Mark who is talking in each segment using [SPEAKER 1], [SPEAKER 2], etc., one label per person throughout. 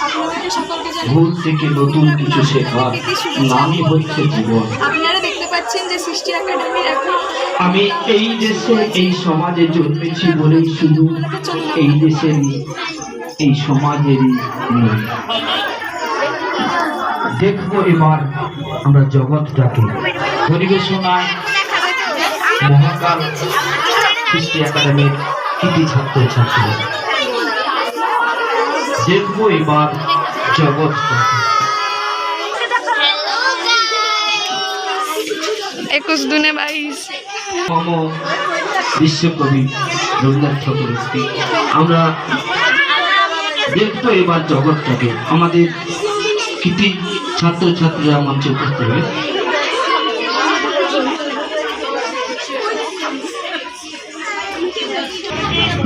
[SPEAKER 1] আপনাদের সকলকে জানাই
[SPEAKER 2] ভুল থেকে নতুন কিছু শেখার নামই হচ্ছে জীবন।
[SPEAKER 1] আপনারা দেখতে পাচ্ছেন যে সৃষ্টি একাডেমির এখন
[SPEAKER 2] আমি এই দেশে এই সমাজে জন্মেছি বলেই শুধু এই দেশেরই এই সমাজেরই নই। দেখবো এবার আমরা জগৎটাকে। পরিবেশনায় মহাকাল সৃষ্টি একাডেমির কৃতি ছাত্র ছাত্রী। দেখবো এবার জগৎটাকে।
[SPEAKER 1] 21 দুনে 22
[SPEAKER 2] মম বিশ্বকবি রবীন্দ্রনাথ ঠাকুরের স্ত্রী। আমরা দেখবো এবার জগৎটাকে। আমাদের কৃতি ছাত্রছাত্রীরা মঞ্চে উপস্থিত হবে।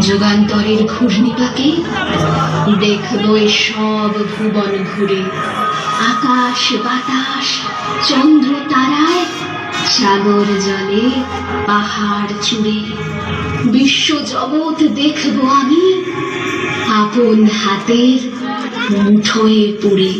[SPEAKER 3] যুগান্তরের ঘূর্ণিপাকে দেখবো সব ভুবন ঘুরে, আকাশ বাতাস চন্দ্র তারায়, সাগর জলে পাহাড় চূড়ে, বিশ্ব জগৎ দেখবো আমি আপন হাতের মুঠোয় পুড়ে।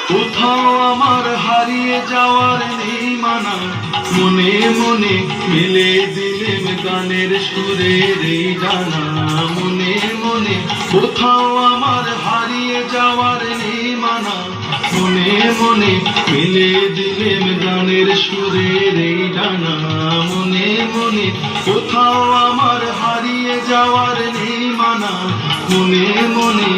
[SPEAKER 4] কোথাও আমার হারিয়ে যাওয়ার নেই মানা, মনে মনে মিলে দিলেম গানের সুরের এই ডানা। মনে মনে কোথাও আমার হারিয়ে যাওয়ার নেই মানা, মনে মনে মিলে দিলেম গানের সুরের এই ডানা। মনে মনে কোথাও আমার হারিয়ে যাওয়ার নেই মানা, মনে মনে